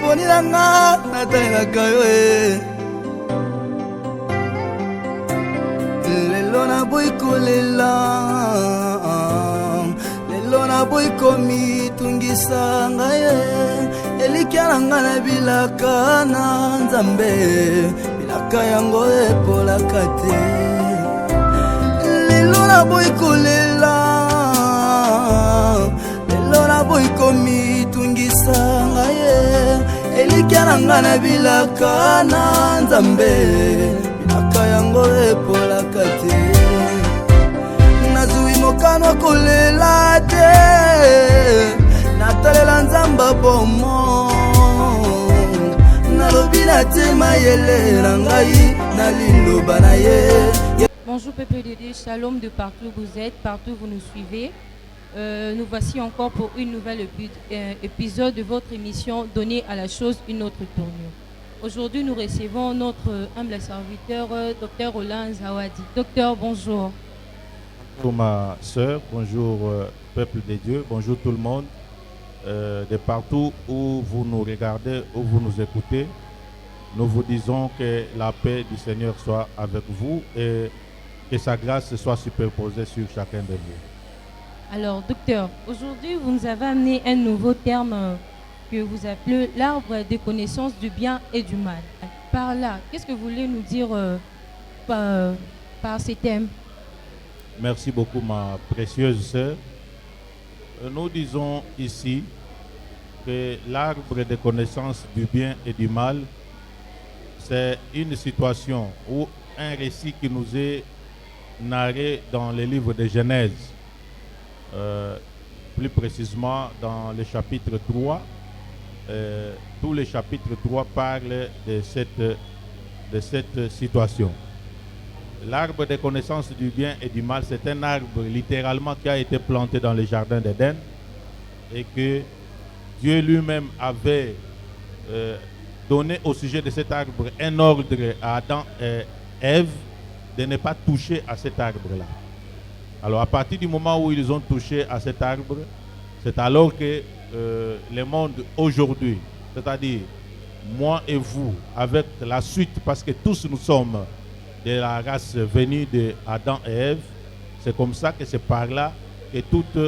poni nanga natalelaka yo lelo naboyi kolela lelo naboyi komitungisa ngai elikya na ngai na bilaka na nzambe bilaka yango epolaka te lelo naboyi kolela lelo naboyi komitungisa ngai elikya na ngai na bilaka na nzambe bilaka yango epolaka te nazwi mokano kolela te natalela nzamba bomo nalobi natima yele na ngai na liloba na ye. Bonjour peuple de Dieu, shalom de partout où vous êtes, partout où vous nous suivez. Nous voici encore pour une nouvelle épisode de votre émission Donner à la chose une autre tournure. Aujourd'hui, nous recevons notre humble serviteur, Dr Roland Zawadi. Docteur, bonjour. Bonjour ma soeur, bonjour peuple de Dieu, bonjour tout le monde. De partout où vous nous regardez, où vous nous écoutez, nous vous disons que la paix du Seigneur soit avec vous et que sa grâce soit superposée sur chacun de vous. Alors, docteur, aujourd'hui, vous nous avez amené un nouveau terme que vous appelez l'arbre des connaissances du bien et du mal. Par là, qu'est-ce que vous voulez nous dire par ces thèmes? Merci beaucoup, ma précieuse sœur. Nous disons ici que l'arbre des connaissances du bien et du mal, c'est une situation ou un récit qui nous est narré dans le livre de Genèse. Plus précisément dans le chapitre 3. Tout le chapitre 3 parle de cette situation. L'arbre des connaissances du bien et du mal, c'est un arbre littéralement qui a été planté dans le jardin d'Éden et que Dieu lui-même avait donné au sujet de cet arbre un ordre à Adam et Ève de ne pas toucher à cet arbre-là. Alors à partir du moment où ils ont touché à cet arbre, c'est alors que le monde aujourd'hui, c'est-à-dire moi et vous, avec la suite, parce que tous nous sommes de la race venue de Adam et Ève, c'est comme ça que c'est par là que toute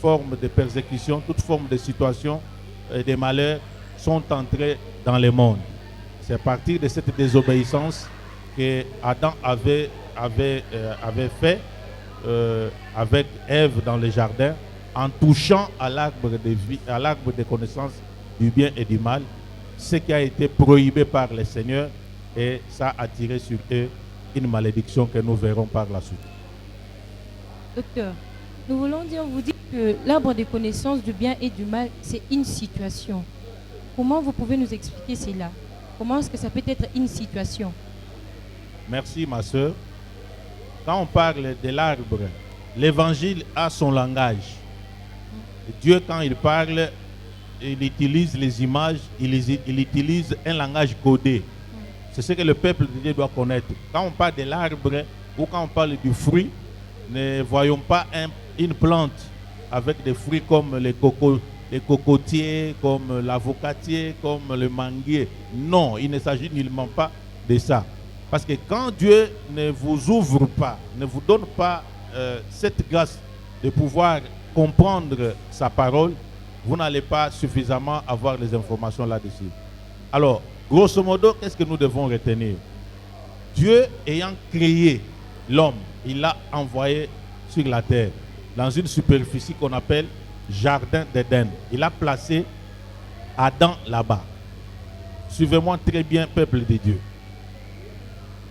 forme de persécution, toute forme de situation et de malheur sont entrés dans le monde. C'est à partir de cette désobéissance que Adam avait fait avec Ève dans le jardin, en touchant à l'arbre de vie, à l'arbre de connaissance du bien et du mal, ce qui a été prohibé par le Seigneur, et ça a attiré sur eux une malédiction que nous verrons par la suite. Docteur, nous voulons vous dire que l'arbre des connaissances du bien et du mal, c'est une situation. Comment vous pouvez nous expliquer cela? Comment est-ce que ça peut être une situation? Merci ma soeur. Quand on parle de l'arbre, l'évangile a son langage. Dieu, quand il parle, il utilise les images, il utilise un langage codé. C'est ce que le peuple de Dieu doit connaître. Quand on parle de l'arbre ou quand on parle du fruit, ne voyons pas une plante avec des fruits comme les cocotiers, comme l'avocatier, comme le manguier. Non, il ne s'agit nullement pas de ça. Parce que quand Dieu ne vous ouvre pas, ne vous donne pas cette grâce de pouvoir comprendre sa parole, vous n'allez pas suffisamment avoir les informations là-dessus. Alors, grosso modo, qu'est-ce que nous devons retenir? Dieu ayant créé l'homme, il l'a envoyé sur la terre, dans une superficie qu'on appelle Jardin d'Éden. Il a placé Adam là-bas. Suivez-moi très bien, peuple de Dieu.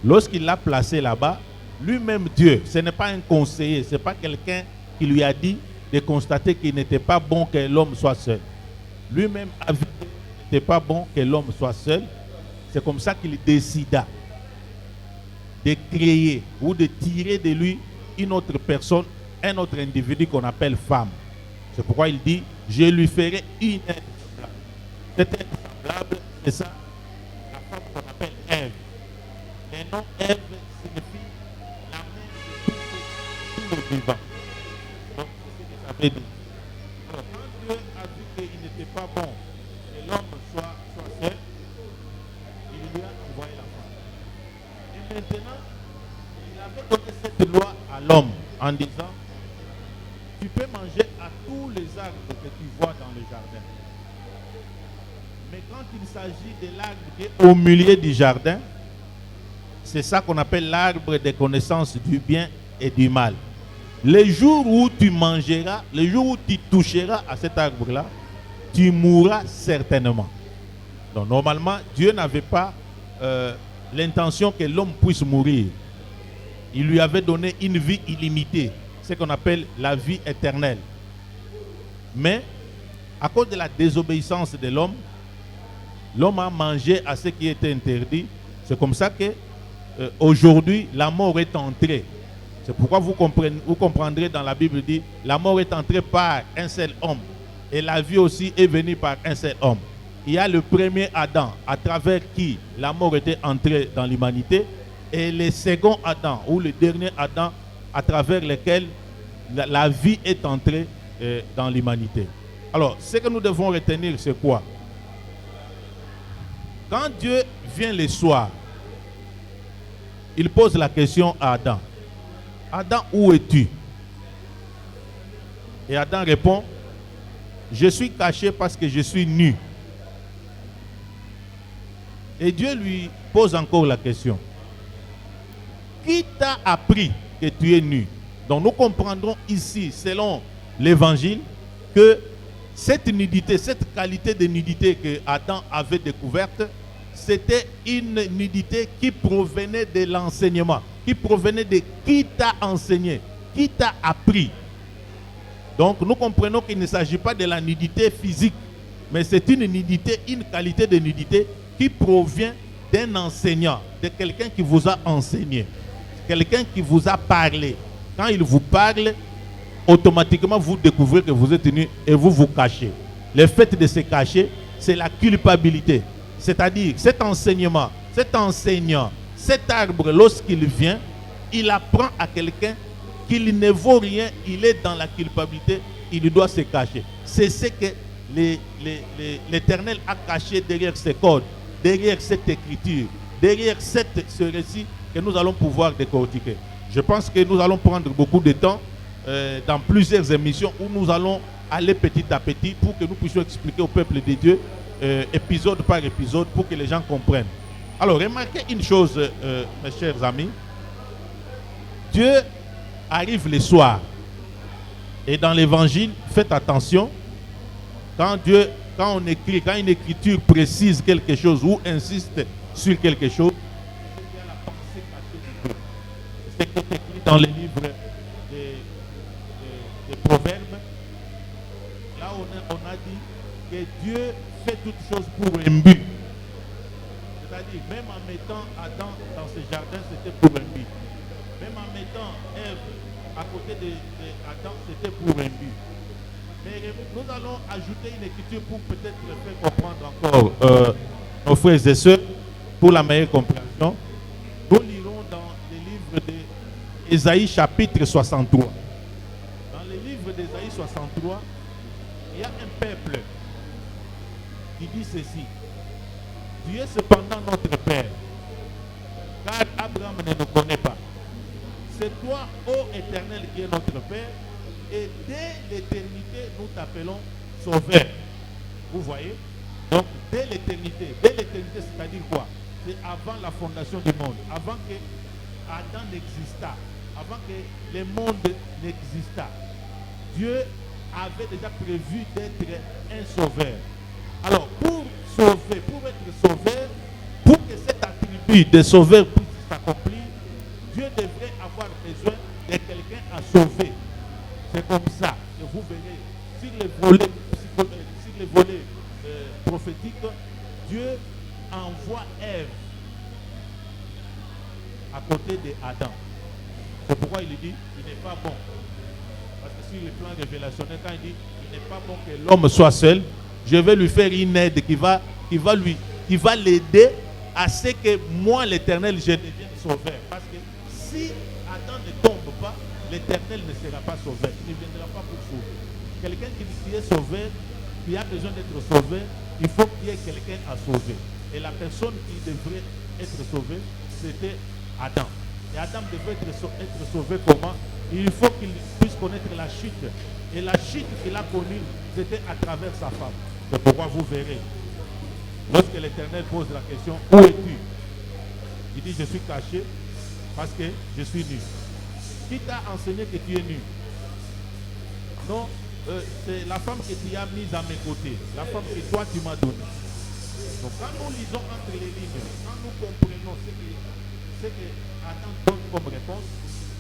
Lorsqu'il l'a placé là-bas, lui-même Dieu, ce n'est pas un conseiller, ce n'est pas quelqu'un qui lui a dit de constater qu'il n'était pas bon que l'homme soit seul. Lui-même a vu qu'il n'était pas bon que l'homme soit seul. C'est comme ça qu'il décida de créer ou de tirer de lui une autre personne, un autre individu qu'on appelle femme. C'est pourquoi il dit, je lui ferai une aide semblable. Cette aide semblable, c'est ça, la femme qu'on appelle Ève. Le nom Ève signifie la mère de tout le vivant. Donc, c'est ce que ça veut dire. Alors, quand Dieu a vu qu'il n'était pas bon que l'homme soit seul, il lui a envoyé la femme. Et maintenant, il avait donné cette loi à l'homme en disant, tu peux manger à tous les arbres que tu vois dans le jardin. Mais quand il s'agit de l'arbre qui est au milieu du jardin, c'est ça qu'on appelle l'arbre des connaissances du bien et du mal. Le jour où tu mangeras, le jour où tu toucheras à cet arbre-là, tu mourras certainement. Donc normalement, Dieu n'avait pas l'intention que l'homme puisse mourir. Il lui avait donné une vie illimitée, ce qu'on appelle la vie éternelle. Mais à cause de la désobéissance de l'homme, l'homme a mangé à ce qui était interdit. C'est comme ça que aujourd'hui, la mort est entrée. C'est pourquoi vous comprendrez dans la Bible dit, la mort est entrée par un seul homme. Et la vie aussi est venue par un seul homme. Il y a le premier Adam, à travers qui la mort était entrée dans l'humanité. Et le second Adam, ou le dernier Adam, à travers lequel la vie est entrée dans l'humanité. Alors, ce que nous devons retenir, c'est quoi? Quand Dieu vient le soir, il pose la question à Adam. Adam, où es-tu? Et Adam répond, je suis caché parce que je suis nu. Et Dieu lui pose encore la question. Qui t'a appris que tu es nu? Donc nous comprendrons ici, selon l'évangile, que cette nudité, cette qualité de nudité que Adam avait découverte, c'était une nudité qui provenait de l'enseignement, qui provenait de qui t'a enseigné, qui t'a appris. Donc nous comprenons qu'il ne s'agit pas de la nudité physique, mais c'est une nudité, une qualité de nudité qui provient d'un enseignant, de quelqu'un qui vous a enseigné, quelqu'un qui vous a parlé. Quand il vous parle, automatiquement vous découvrez que vous êtes nu et vous vous cachez. Le fait de se cacher, c'est la culpabilité. C'est-à-dire cet enseignement, cet enseignant, cet arbre, lorsqu'il vient, il apprend à quelqu'un qu'il ne vaut rien, il est dans la culpabilité, il doit se cacher. C'est ce que l'Éternel a caché derrière ces codes, derrière cette écriture, derrière ce récit que nous allons pouvoir décortiquer. Je pense que nous allons prendre beaucoup de temps dans plusieurs émissions où nous allons aller petit à petit pour que nous puissions expliquer au peuple de Dieu épisode par épisode pour que les gens comprennent. Alors, remarquez une chose, mes chers amis. Dieu arrive le soir. Et dans l'évangile, faites attention. Quand on écrit, quand une écriture précise quelque chose ou insiste sur quelque chose, il y a la pensée cachée de Dieu. C'est ce qui est écrit dans les livres des Proverbes. Là, on a dit que Dieu fait toutes choses pour un but. C'est-à-dire, même en mettant Adam dans ce jardin, c'était pour un but. Même en mettant Ève à côté d'Adam, c'était pour un but. Mais nous allons ajouter une écriture pour peut-être faire comprendre encore nos frères et sœurs pour la meilleure compréhension. Nous lirons dans les livres d'Ésaïe chapitre 63. Dans les livres d'Ésaïe 63, il y a un peuple qui dit ceci. Tu es cependant notre Père, car Abraham ne nous connaît pas. C'est toi, ô Éternel, qui es notre Père, et dès l'éternité, nous t'appelons Sauveur. Vous voyez? Donc, dès l'éternité, c'est-à-dire quoi? C'est avant la fondation du monde, avant que Adam n'existât, avant que le monde n'existât. Dieu avait déjà prévu d'être un sauveur. Alors, pour sauver, pour être sauveur, pour que cet attribut de sauveur puisse s'accomplir, Dieu devrait avoir besoin de quelqu'un à sauver. C'est comme ça que vous verrez, sur les volets prophétiques, Dieu envoie Ève à côté d'Adam. C'est pourquoi il dit, il n'est pas bon. Parce que sur le plan révélationnel, quand il dit, il n'est pas bon que l'homme soit seul, je vais lui faire une aide qui va l'aider à ce que moi, l'Éternel, je devienne sauveur. Parce que si Adam ne tombe pas, l'Éternel ne sera pas sauveur. Il ne viendra pas pour sauver. Quelqu'un qui est sauveur qui a besoin d'être sauvé, il faut qu'il y ait quelqu'un à sauver. Et la personne qui devrait être sauvée, c'était Adam. Et Adam devait être sauvé comment? Il faut qu'il puisse connaître la chute. Et la chute qu'il a connue, c'était à travers sa femme. C'est pourquoi vous verrez, lorsque l'Éternel pose la question, où es-tu? Il dit, je suis caché parce que je suis nu. Qui t'a enseigné que tu es nu? Non, c'est la femme que tu as mise à mes côtés, la femme que toi tu m'as donnée. Donc quand nous lisons entre les lignes, quand nous comprenons ce que Adam donne comme réponse,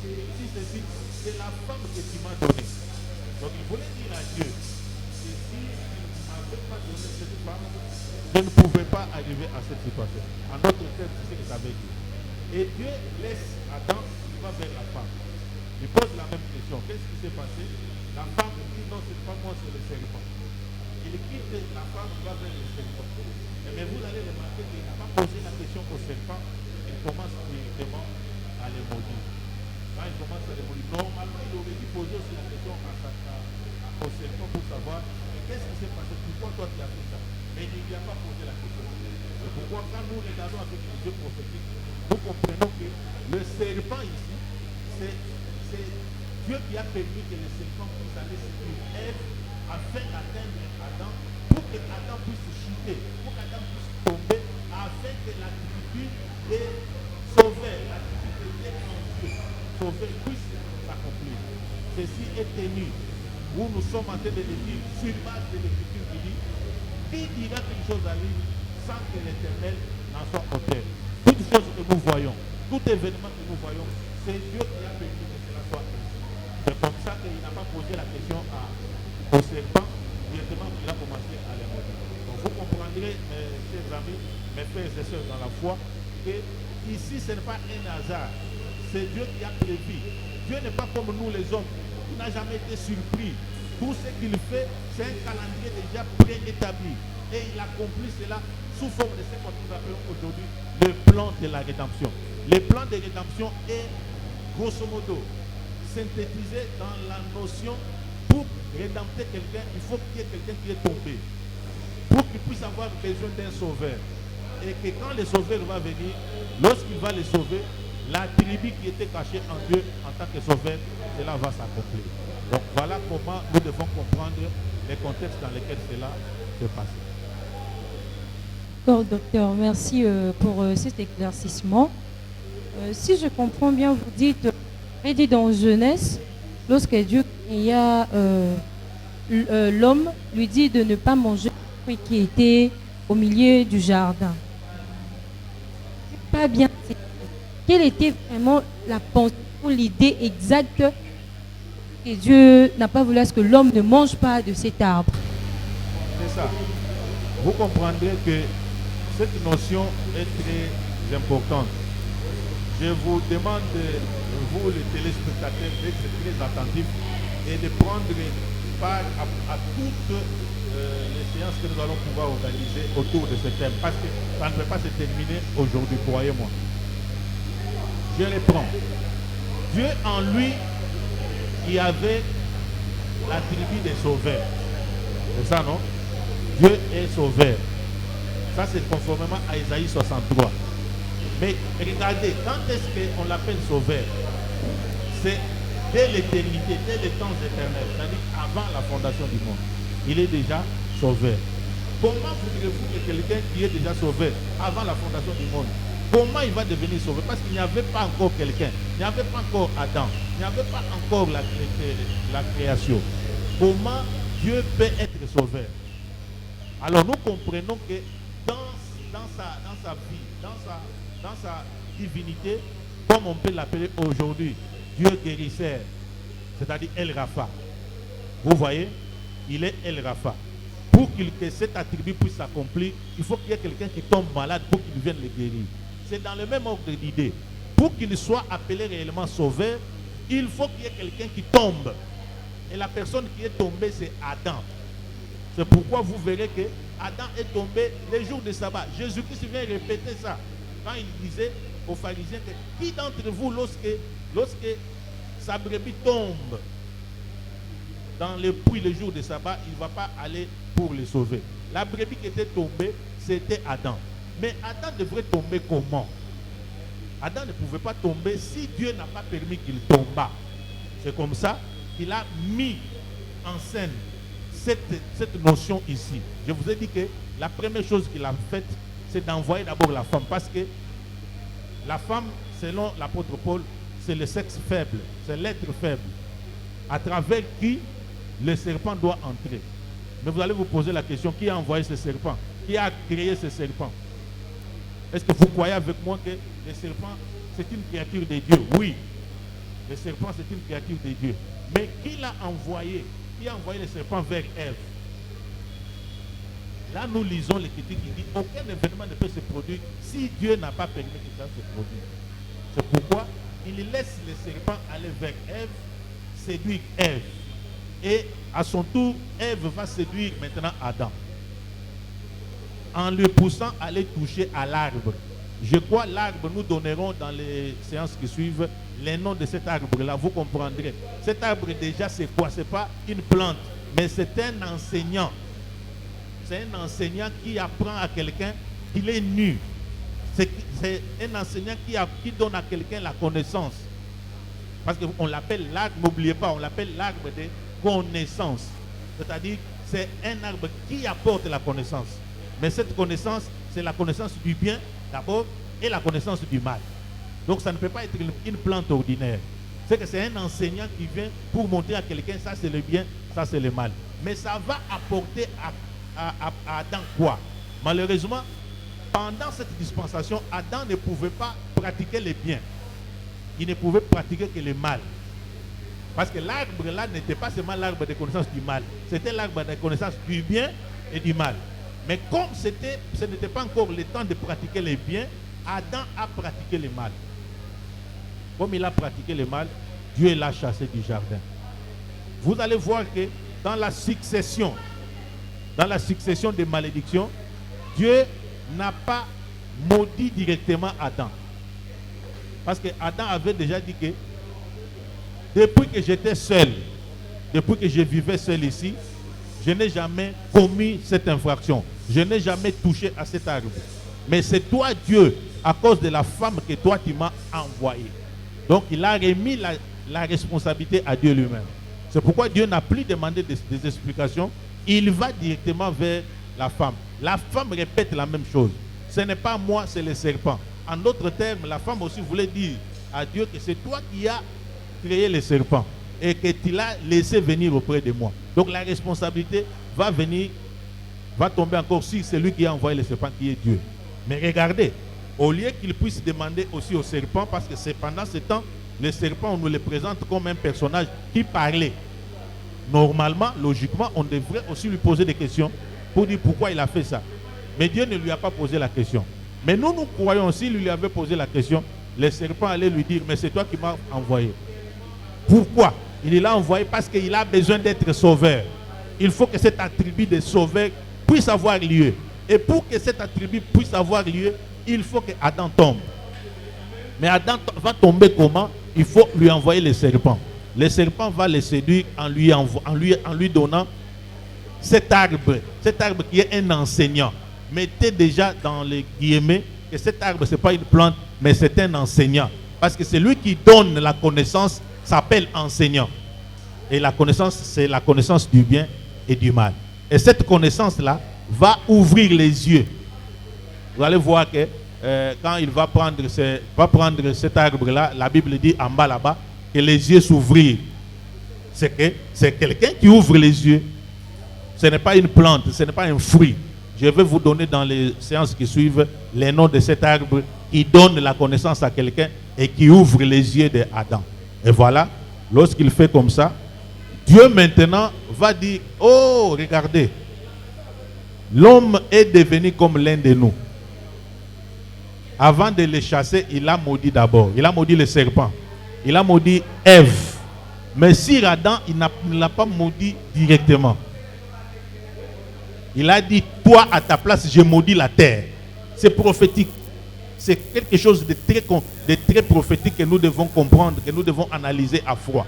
ici c'est la femme que tu m'as donnée. Donc il voulait dire à Dieu que si il ne m'avait pas donné cette femme, je ne pouvais pas arriver à cette situation. En d'autres termes, c'est ce que ça veut dire. Et Dieu laisse Adam, il va vers la femme. Il pose la même question. Qu'est-ce qui s'est passé? La femme dit non, c'est pas moi, c'est le serpent. Il quitte la femme, il va vers le serpent. Mais vous allez remarquer qu'il n'a pas posé la question au serpent, il commence directement à le maudire. Quand il commence à le maudire, normalement il aurait dû poser aussi la question au serpent pour savoir qu'est-ce qui s'est passé, pourquoi toi tu as fait ça. Mais il ne lui a pas posé la question. C'est pourquoi quand nous regardons avec les yeux prophétiques, nous comprenons que le serpent ici, c'est Dieu qui a permis que le serpent puisse aller séduire Ève afin d'atteindre Adam, pour que Adam puisse chuter, pour qu'Adam puisse tomber, afin que l'activité des sauveurs, l'activité des sauveurs puisse s'accomplir. Ceci est tenu, où nous sommes en train de le dire, sur base de l'écriture qui dit, qui dira quelque chose à lui sans que l'Éternel n'en soit auteur. Toute chose que nous voyons, tout événement que nous voyons, c'est Dieu qui a permis que cela soit ainsi. C'est comme ça qu'il n'a pas posé la question au serpent, directement il a commencé à les maudire. Donc vous comprendrez, mes chers amis, mes frères et sœurs dans la foi, que ici ce n'est pas un hasard, c'est Dieu qui a prévu. Dieu n'est pas comme nous les hommes, il n'a jamais été surpris. Tout ce qu'il fait, c'est un calendrier déjà préétabli. Et il accomplit cela sous forme de ce que nous appelons aujourd'hui le plan de la rédemption. Le plan de rédemption est, grosso modo, synthétisé dans la notion pour rédempter quelqu'un, il faut qu'il y ait quelqu'un qui est tombé. Pour qu'il puisse avoir besoin d'un sauveur. Et que quand le sauveur va venir, lorsqu'il va le sauver, la tribu qui était cachée en Dieu en tant que sauveur, cela va s'accomplir. Donc voilà comment nous devons comprendre les contextes dans lesquels cela se passe. D'accord, docteur, merci pour cet éclaircissement. Si je comprends bien, vous dites, il dit dans Genèse, lorsque Dieu créa l'homme, lui dit de ne pas manger le fruit qui était au milieu du jardin. Pas bien. Quelle était vraiment la pensée ou l'idée exacte que Dieu n'a pas voulu à ce que l'homme ne mange pas de cet arbre? C'est ça. Vous comprendrez que cette notion est très importante. Je vous demande, vous les téléspectateurs, d'être très attentifs et de prendre part à toutes les séances que nous allons pouvoir organiser autour de ce thème. Parce que ça ne peut pas se terminer aujourd'hui, croyez-moi. Je reprends. Dieu en lui, il y avait la tribu des sauveurs. C'est ça, non? Dieu est sauveur. Ça, c'est conformément à Isaïe 63. Mais regardez, quand est-ce qu'on l'appelle sauveur? C'est dès l'éternité, dès les temps éternels, c'est-à-dire avant la fondation du monde. Il est déjà sauveur. Comment voudrez-vous que quelqu'un qui est déjà sauveur avant la fondation du monde, comment il va devenir sauveur? Parce qu'il n'y avait pas encore quelqu'un, il n'y avait pas encore Adam, il n'y avait pas encore la création. Comment Dieu peut être sauveur? Alors nous comprenons que dans sa vie, dans sa divinité, comme on peut l'appeler aujourd'hui, Dieu guérisseur, c'est-à-dire El Rapha. Vous voyez, il est El Rapha. Pour que cet attribut puisse s'accomplir, il faut qu'il y ait quelqu'un qui tombe malade pour qu'il vienne le guérir. C'est dans le même ordre d'idée. Pour qu'il soit appelé réellement sauveur, il faut qu'il y ait quelqu'un qui tombe. Et la personne qui est tombée, c'est Adam. C'est pourquoi vous verrez que Adam est tombé les jours de sabbat. Jésus-Christ vient répéter ça. Quand il disait aux pharisiens que qui d'entre vous, lorsque sa brebis tombe, dans le puits le jour de sabbat, il ne va pas aller pour le sauver. La brebis qui était tombée, c'était Adam. Mais Adam devrait tomber comment? Adam ne pouvait pas tomber si Dieu n'a pas permis qu'il tombe. C'est comme ça qu'il a mis en scène cette notion ici. Je vous ai dit que la première chose qu'il a faite, c'est d'envoyer d'abord la femme. Parce que la femme, selon l'apôtre Paul, c'est le sexe faible, c'est l'être faible, à travers qui le serpent doit entrer. Mais vous allez vous poser la question, qui a envoyé ce serpent? Qui a créé ce serpent? Est-ce que vous croyez avec moi que le serpent, c'est une créature de Dieu? Oui, le serpent, c'est une créature de Dieu. Mais qui l'a envoyé? Qui a envoyé le serpent vers Ève? Là, nous lisons l'écriture qui dit aucun événement ne peut se produire si Dieu n'a pas permis que ça se produise. C'est pourquoi il laisse le serpent aller vers Ève, séduire Ève. Et à son tour, Ève va séduire maintenant Adam, en le poussant à aller toucher à l'arbre. Je crois l'arbre, nous donnerons dans les séances qui suivent les noms de cet arbre-là, vous comprendrez. Cet arbre déjà c'est quoi? Ce n'est pas une plante, mais c'est un enseignant. C'est un enseignant qui apprend à quelqu'un qu'il est nu. C'est un enseignant qui donne à quelqu'un la connaissance. Parce qu'on l'appelle l'arbre, n'oubliez pas, on l'appelle l'arbre de connaissance. C'est-à-dire, c'est un arbre qui apporte la connaissance. Mais cette connaissance, c'est la connaissance du bien d'abord et la connaissance du mal. Donc ça ne peut pas être une plante ordinaire. C'est que c'est un enseignant qui vient pour montrer à quelqu'un ça c'est le bien, ça c'est le mal. Mais ça va apporter à Adam quoi? Malheureusement, pendant cette dispensation, Adam ne pouvait pas pratiquer le bien. Il ne pouvait pratiquer que le mal. Parce que l'arbre là n'était pas seulement l'arbre de connaissance du mal, c'était l'arbre de connaissance du bien et du mal. Mais comme ce n'était pas encore le temps de pratiquer le bien, Adam a pratiqué le mal. Comme il a pratiqué le mal, Dieu l'a chassé du jardin. Vous allez voir que dans la succession des malédictions, Dieu n'a pas maudit directement Adam. Parce que Adam avait déjà dit que depuis que j'étais seul, depuis que je vivais seul ici, je n'ai jamais commis cette infraction. Je n'ai jamais touché à cet arbre. Mais c'est toi, Dieu, à cause de la femme que toi tu m'as envoyée. Donc il a remis la responsabilité à Dieu lui-même. C'est pourquoi Dieu n'a plus demandé des explications. Il va directement vers la femme. La femme répète la même chose. Ce n'est pas moi, c'est le serpent. En d'autres termes, la femme aussi voulait dire à Dieu que c'est toi qui as créé le serpent et que tu l'as laissé venir auprès de moi. Donc la responsabilité va tomber encore sur celui qui a envoyé le serpent, qui est Dieu. Mais regardez, au lieu qu'il puisse demander aussi au serpent, parce que c'est pendant ce temps, le serpent, on nous le présente comme un personnage qui parlait. Normalement, logiquement, on devrait aussi lui poser des questions pour dire pourquoi il a fait ça. Mais Dieu ne lui a pas posé la question. Mais nous croyons, s'il lui avait posé la question, le serpent allait lui dire, mais c'est toi qui m'as envoyé. Pourquoi? Il l'a envoyé parce qu'il a besoin d'être sauveur. Il faut que cet attribut de sauveur puisse avoir lieu. Et pour que cet attribut puisse avoir lieu, il faut que Adam tombe. Mais Adam va tomber comment? Il faut lui envoyer le serpent. Le serpent va le séduire en lui donnant cet arbre qui est un enseignant. Mettez déjà dans les guillemets que cet arbre, ce n'est pas une plante, mais c'est un enseignant. Parce que c'est lui qui donne la connaissance, s'appelle enseignant. Et la connaissance, c'est la connaissance du bien et du mal. Et cette connaissance-là va ouvrir les yeux. Vous allez voir que quand il va prendre cet arbre-là, la Bible dit en bas là-bas, que les yeux s'ouvrirent. C'est quelqu'un qui ouvre les yeux. Ce n'est pas une plante, ce n'est pas un fruit. Je vais vous donner dans les séances qui suivent les noms de cet arbre qui donne la connaissance à quelqu'un et qui ouvre les yeux d'Adam. Et voilà, lorsqu'il fait comme ça, Dieu maintenant va dire, oh, regardez, l'homme est devenu comme l'un de nous. Avant de le chasser, il a maudit d'abord. Il a maudit le serpent. Il a maudit Ève. Mais si Adam, il ne l'a pas maudit directement. Il a dit, toi à ta place, je maudis la terre. C'est prophétique. C'est quelque chose de très prophétique que nous devons comprendre, que nous devons analyser à froid.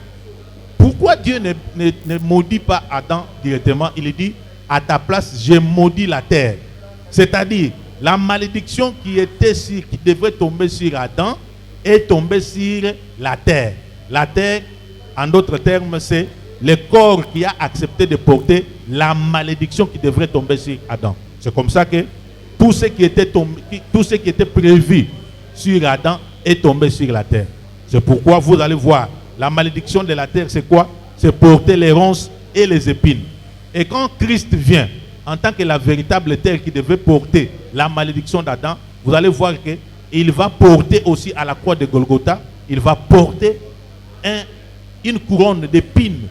Pourquoi Pourquoi Dieu ne maudit pas Adam directement? Il dit, à ta place, j'ai maudit la terre. C'est-à-dire, la malédiction qui devrait tomber sur Adam est tombée sur la terre. La terre, en d'autres termes, c'est le corps qui a accepté de porter la malédiction qui devrait tomber sur Adam. C'est comme ça que tout ce qui était prévu sur Adam est tombé sur la terre. C'est pourquoi vous allez voir, la malédiction de la terre, c'est quoi? C'est porter les ronces et les épines. Et quand Christ vient, en tant que la véritable terre qui devait porter la malédiction d'Adam, vous allez voir qu'il va porter aussi à la croix de Golgotha, il va porter une couronne d'épines.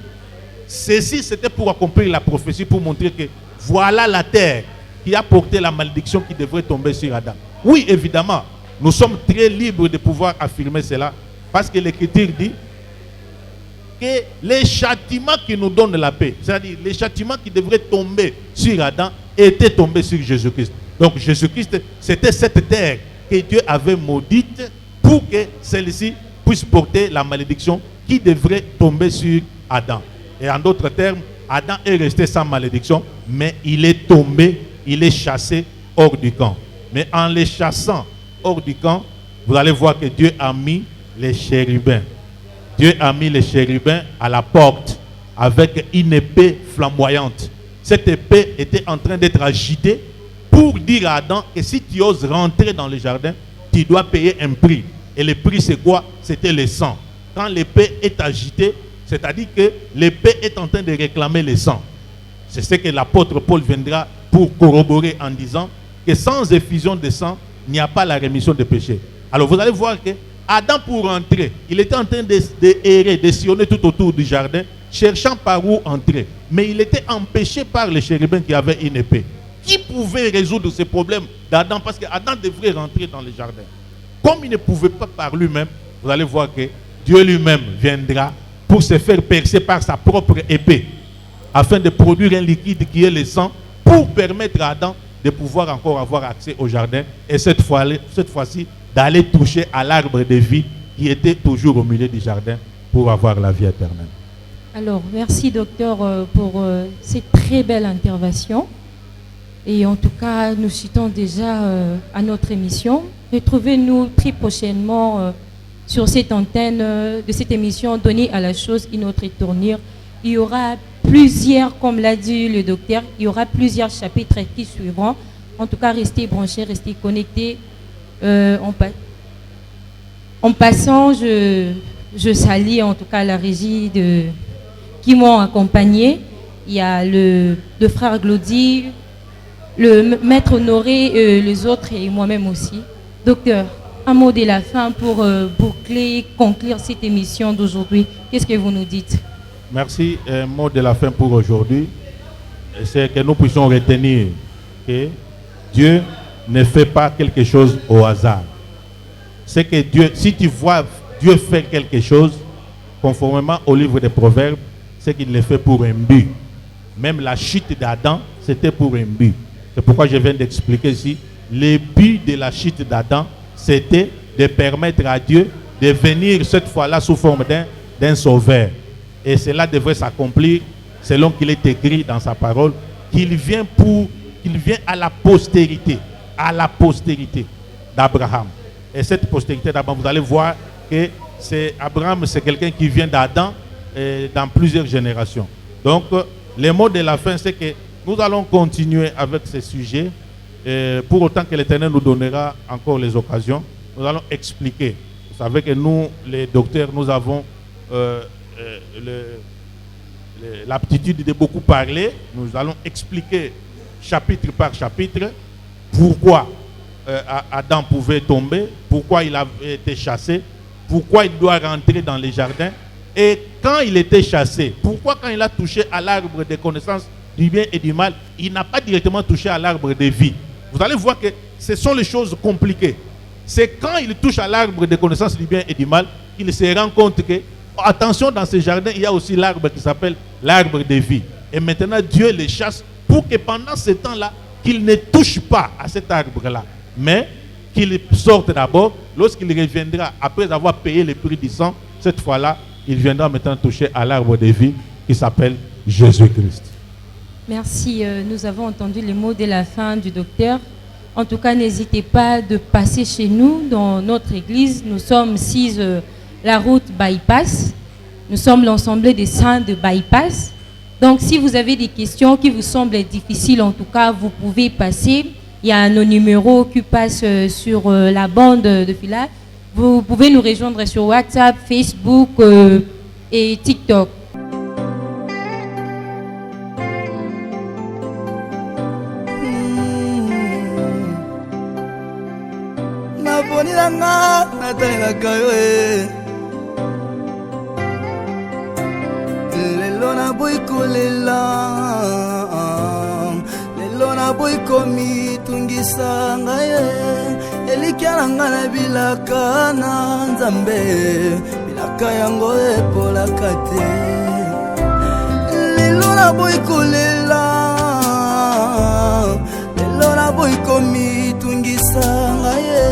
Ceci, c'était pour accomplir la prophétie, pour montrer que voilà la terre qui a porté la malédiction qui devrait tomber sur Adam. Oui, évidemment, nous sommes très libres de pouvoir affirmer cela, parce que l'Écriture dit que les châtiments qui nous donnent la paix, c'est-à-dire les châtiments qui devraient tomber sur Adam, étaient tombés sur Jésus-Christ. Donc Jésus-Christ, c'était cette terre que Dieu avait maudite pour que celle-ci puisse porter la malédiction qui devrait tomber sur Adam. Et en d'autres termes, Adam est resté sans malédiction, mais il est tombé, il est chassé hors du camp. Mais en les chassant hors du camp, vous allez voir que Dieu a mis les chérubins. Dieu a mis les chérubins à la porte avec une épée flamboyante. Cette épée était en train d'être agitée pour dire à Adam que si tu oses rentrer dans le jardin, tu dois payer un prix. Et le prix, c'est quoi? C'était le sang. Quand l'épée est agitée, c'est-à-dire que l'épée est en train de réclamer le sang. C'est ce que l'apôtre Paul viendra pour corroborer en disant que sans effusion de sang, il n'y a pas la rémission des péchés. Alors vous allez voir que Adam, pour entrer, il était en train d'errer, de sillonner tout autour du jardin, cherchant par où entrer. Mais il était empêché par les chérubins qui avaient une épée. Qui pouvait résoudre ce problème d'Adam? Parce qu'Adam devrait rentrer dans le jardin. Comme il ne pouvait pas par lui-même, vous allez voir que Dieu lui-même viendra pour se faire percer par sa propre épée, afin de produire un liquide qui est le sang, pour permettre à Adam de pouvoir encore avoir accès au jardin, et cette fois-ci, d'aller toucher à l'arbre de vie qui était toujours au milieu du jardin pour avoir la vie éternelle. Alors, merci docteur pour cette très belle intervention. Et en tout cas, nous citons déjà à notre émission. Retrouvez-nous très prochainement sur cette antenne de cette émission Donner à la chose une autre tournure. Il y aura plusieurs, comme l'a dit le docteur, il y aura plusieurs chapitres qui suivront. En tout cas, restez branchés, restez connectés. En passant, je salue en tout cas la régie qui m'ont accompagné. Il y a le frère Glody, le maître Honoré, les autres et moi-même aussi. Docteur, un mot de la fin pour boucler, conclure cette émission d'aujourd'hui. Qu'est-ce que vous nous dites? Merci. Un mot de la fin pour aujourd'hui, c'est que nous puissions retenir que Dieu ne fait pas quelque chose au hasard. C'est que Dieu, si tu vois Dieu faire quelque chose, conformément au livre des Proverbes, c'est qu'il le fait pour un but. Même la chute d'Adam, c'était pour un but. C'est pourquoi je viens d'expliquer ici, le but de la chute d'Adam, c'était de permettre à Dieu de venir cette fois-là sous forme d'un sauveur. Et cela devrait s'accomplir selon qu'il est écrit dans sa parole, qu'il vient à la postérité d'Abraham. Et cette postérité d'Abraham, vous allez voir que Abraham, c'est quelqu'un qui vient d'Adam dans plusieurs générations. Donc, le mot de la fin, c'est que nous allons continuer avec ce sujet. Pour autant que l'Éternel nous donnera encore les occasions, nous allons expliquer. Vous savez que nous, les docteurs, nous avons l'aptitude de beaucoup parler. Nous allons expliquer chapitre par chapitre pourquoi Adam pouvait tomber, pourquoi il avait été chassé, pourquoi il doit rentrer dans les jardins, et quand il était chassé, pourquoi quand il a touché à l'arbre de connaissance du bien et du mal, il n'a pas directement touché à l'arbre de vie. Vous allez voir que ce sont les choses compliquées. C'est quand il touche à l'arbre de connaissance du bien et du mal qu'il se rend compte que, attention, dans ce jardin, il y a aussi l'arbre qui s'appelle l'arbre de vie. Et maintenant, Dieu les chasse pour que pendant ce temps-là, qu'il ne touche pas à cet arbre-là, mais qu'il sorte d'abord. Lorsqu'il reviendra, après avoir payé le prix du sang, cette fois-là, il viendra maintenant toucher à l'arbre de vie qui s'appelle Jésus-Christ. Merci. Nous avons entendu les mots de la fin du docteur. En tout cas, n'hésitez pas de passer chez nous dans notre église. Nous sommes 6 la route Bypass. Nous sommes l'ensemble des saints de Bypass. Donc, si vous avez des questions qui vous semblent difficiles, en tout cas, vous pouvez passer. Il y a nos numéros qui passent sur la bande de fila. Vous pouvez nous rejoindre sur WhatsApp, Facebook et TikTok. Lelona boy kolela, lelona boy komi tungisa ngaye, elikia ngana bilaka na nzambe, bilaka yango epola kate. Lelona boy kolela, lelona boy komi tungisa ngaye,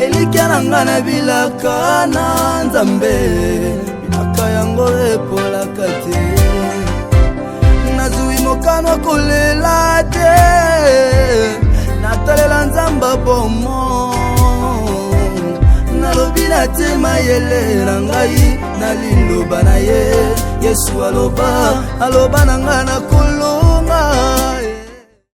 elikia ngana bilaka na nzambe. Kayango epola kate nazui mokano kolela te natalela nzamba bomo nalobi na te mayele na ngai naliloba na ye Yesu aloba na ngai na kolonga